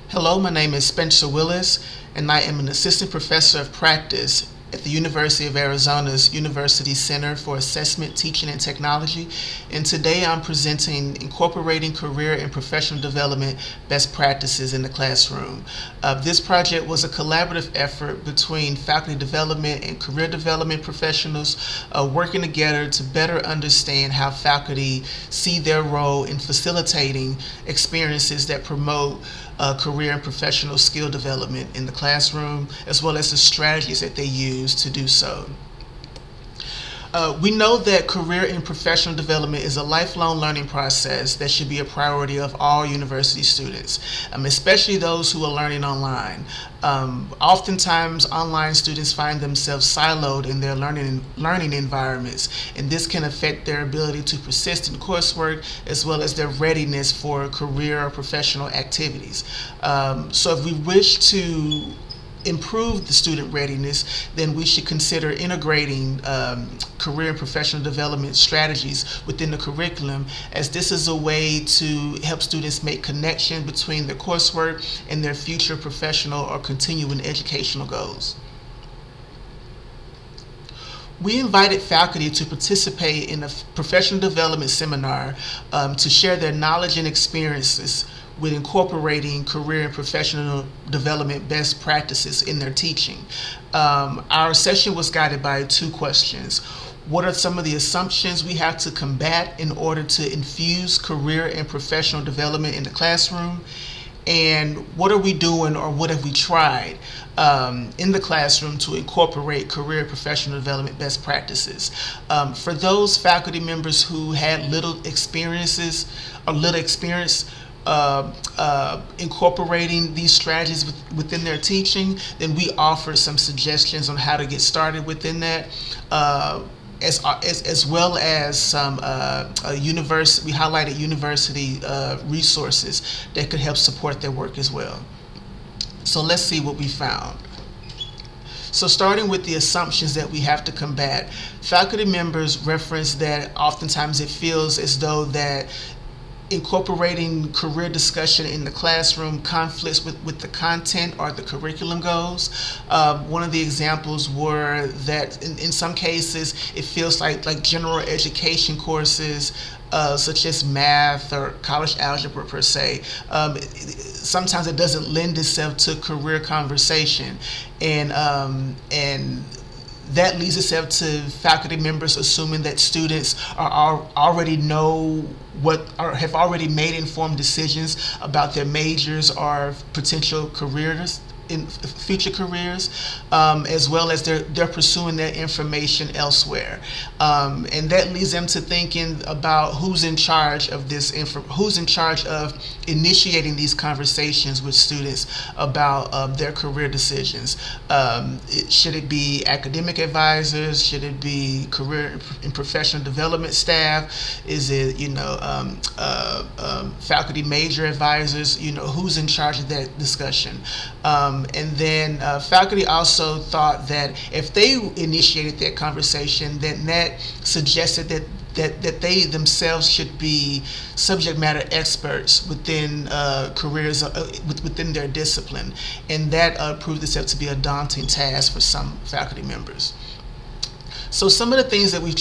Hello, my name is Spencer Willis, and I am an assistant professor of practice at the University of Arizona's University Center for Assessment, Teaching, and Technology. And today I'm presenting Incorporating Career and Professional Development Best Practices in the Classroom. This project was a collaborative effort between faculty development and career development professionals working together to better understand how faculty see their role in facilitating experiences that promote career and professional skill development in the classroom, as well as the strategies that they use to do so. We know that career and professional development is a lifelong learning process that should be a priority of all university students, especially those who are learning online. Oftentimes, online students find themselves siloed in their learning environments, and this can affect their ability to persist in coursework as well as their readiness for career or professional activities. So if we wish to improve the student readiness, then we should consider integrating career and professional development strategies within the curriculum, as this is a way to help students make connection between their coursework and their future professional or continuing educational goals. We invited faculty to participate in a professional development seminar to share their knowledge and experiences with incorporating career and professional development best practices in their teaching. Our session was guided by two questions. What are some of the assumptions we have to combat in order to infuse career and professional development in the classroom? And what are we doing, or what have we tried in the classroom to incorporate career and professional development best practices? For those faculty members who had little experience incorporating these strategies within their teaching, then we offer some suggestions on how to get started within that. As well as some we highlighted university resources that could help support their work as well. So let's see what we found. So starting with the assumptions that we have to combat, faculty members reference that oftentimes it feels as though that incorporating career discussion in the classroom conflicts with the content or the curriculum goals. One of the examples were that in some cases it feels like general education courses such as math or college algebra per se, sometimes it doesn't lend itself to career conversation, and that leads itself to faculty members assuming that students already know have already made informed decisions about their majors or potential careers in future careers, as well as they're pursuing that information elsewhere, and that leads them to thinking about who's in charge of who's in charge of initiating these conversations with students about their career decisions. Should it be academic advisors? Should it be career and professional development staff? Is it faculty major advisors? Who's in charge of that discussion? And then faculty also thought that if they initiated that conversation, then that suggested that they themselves should be subject matter experts within careers within their discipline, and that proved itself to be a daunting task for some faculty members. So some of the things that were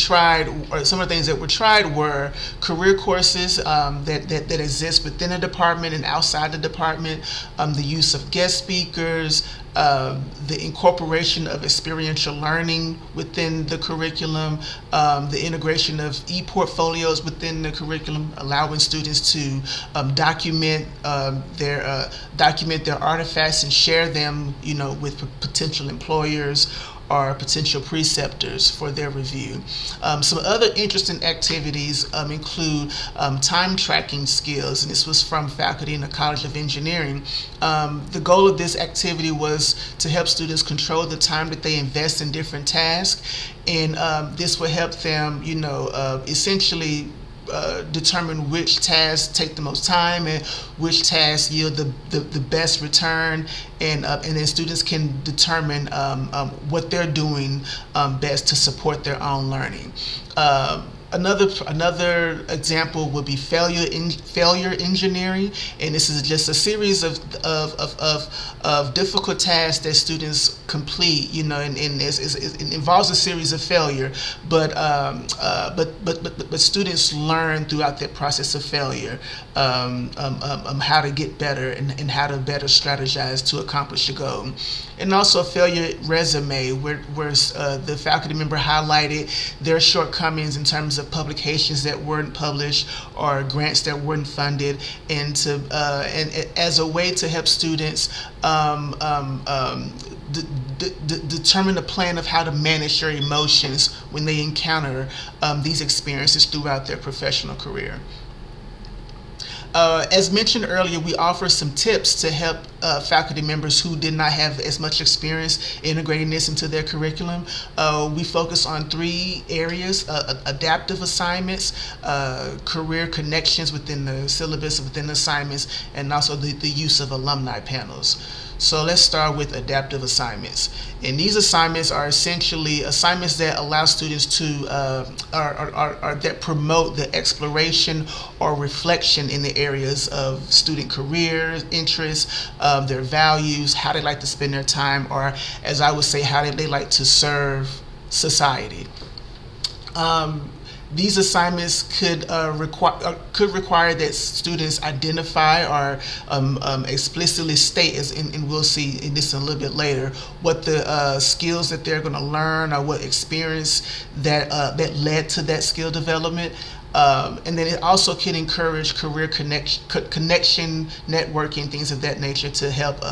tried were career courses that exist within a department and outside the department, the use of guest speakers, the incorporation of experiential learning within the curriculum, the integration of e-portfolios within the curriculum, allowing students to document their artifacts and share them, with potential employers or potential preceptors for their review. Some other interesting activities include time tracking skills, and this was from faculty in the College of Engineering. The goal of this activity was to help students control the time that they invest in different tasks, and this will help them, essentially determine which tasks take the most time and which tasks yield the best return, and then students can determine what they're doing best to support their own learning. Another example would be failure engineering, and this is just a series of difficult tasks that students complete, and it involves a series of failure, but students learn throughout that process of failure how to get better and how to better strategize to accomplish a goal. And also a failure resume, where the faculty member highlighted their shortcomings in terms of publications that weren't published or grants that weren't funded, and as a way to help students determine a plan of how to manage their emotions when they encounter these experiences throughout their professional career. As mentioned earlier, we offer some tips to help faculty members who did not have as much experience integrating this into their curriculum. We focus on 3 areas: adaptive assignments, career connections within the syllabus, within the assignments, and also the use of alumni panels. So let's start with adaptive assignments. And these assignments are essentially assignments that allow students to, that promote the exploration or reflection in the areas of student careers, interests, their values, how they like to spend their time, or as I would say, how they like to serve society. These assignments could require that students identify or explicitly state, and we'll see in this a little bit later, what the skills that they're going to learn or what experience that led to that skill development. And then it also can encourage career connection, networking, things of that nature, to help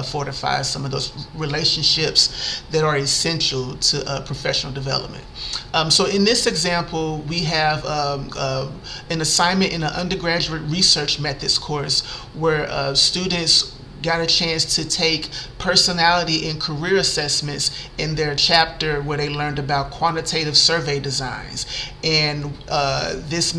fortify some of those relationships that are essential to professional development. So in this example, we have an assignment in an undergraduate research methods course where students got a chance to take personality and career assessments in their chapter where they learned about quantitative survey designs. And this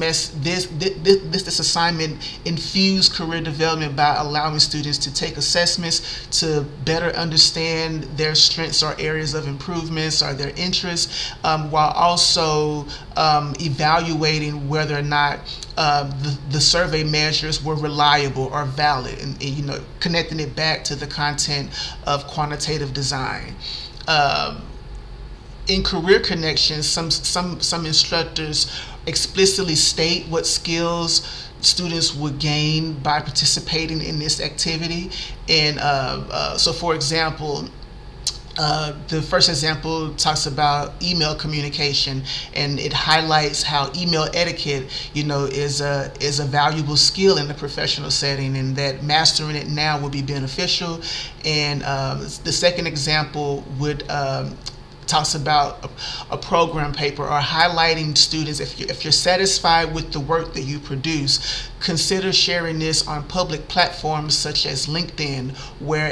assignment infused career development by allowing students to take assessments to better understand their strengths or areas of improvements or their interests, while also evaluating whether or not the survey measures were reliable or valid, and connecting it back to the content of quantitative design. In career connections, some instructors explicitly state what skills students would gain by participating in this activity. And so, for example, the first example talks about email communication, and it highlights how email etiquette, is a valuable skill in the professional setting, and that mastering it now would be beneficial. And the second example would talks about a program paper, or highlighting students, if you're satisfied with the work that you produce, consider sharing this on public platforms such as LinkedIn, where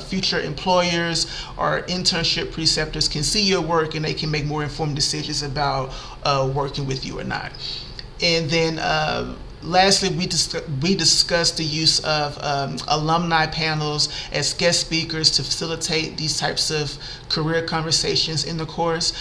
future employers or internship preceptors can see your work and they can make more informed decisions about working with you or not. And then lastly, we discussed the use of alumni panels as guest speakers to facilitate these types of career conversations in the course.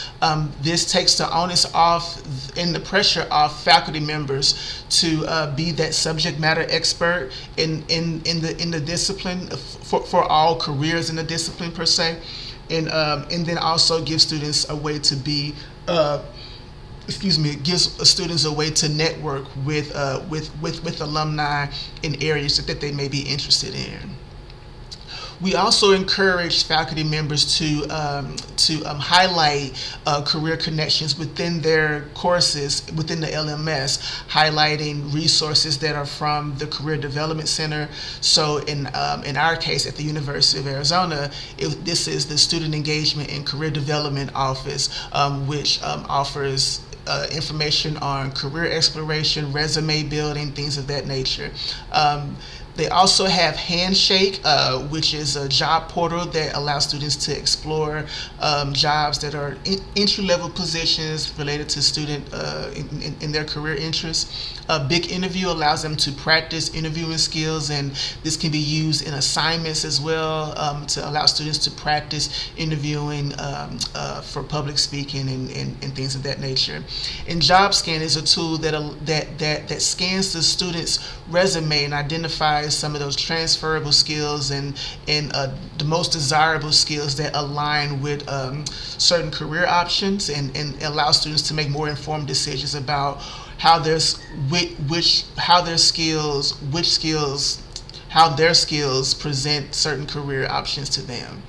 This takes the onus off and the pressure off faculty members to be that subject matter expert in the discipline for all careers in the discipline per se, and then also give students a way to be it gives students a way to network with alumni in areas that they may be interested in. We also encourage faculty members to highlight career connections within their courses within the LMS, highlighting resources that are from the Career Development Center. So in our case at the University of Arizona, this is the Student Engagement and Career Development Office, which offers information on career exploration, resume building, things of that nature. They also have Handshake, which is a job portal that allows students to explore jobs that are entry-level positions related to student in their career interests. Big Interview allows them to practice interviewing skills, and this can be used in assignments as well to allow students to practice interviewing for public speaking and things of that nature. And JobScan is a tool that scans the student's resume and identifies some of those transferable skills and the most desirable skills that align with certain career options, and allow students to make more informed decisions about how their skills present certain career options to them.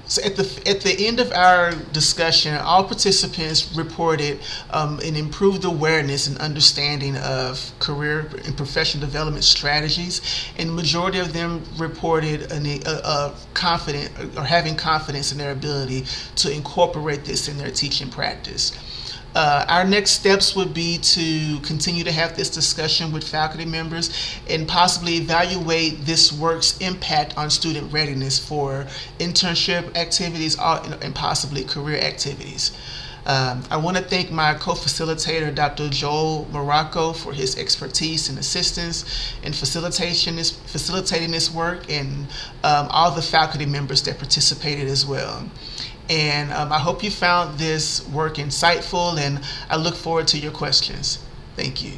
So at the end of our discussion, all participants reported an improved awareness and understanding of career and professional development strategies, and the majority of them reported having confidence in their ability to incorporate this in their teaching practice. Our next steps would be to continue to have this discussion with faculty members and possibly evaluate this work's impact on student readiness for internship activities and possibly career activities. I want to thank my co-facilitator, Dr. Joel Morocco, for his expertise and assistance in facilitating this work, and all the faculty members that participated as well. And I hope you found this work insightful, and I look forward to your questions. Thank you.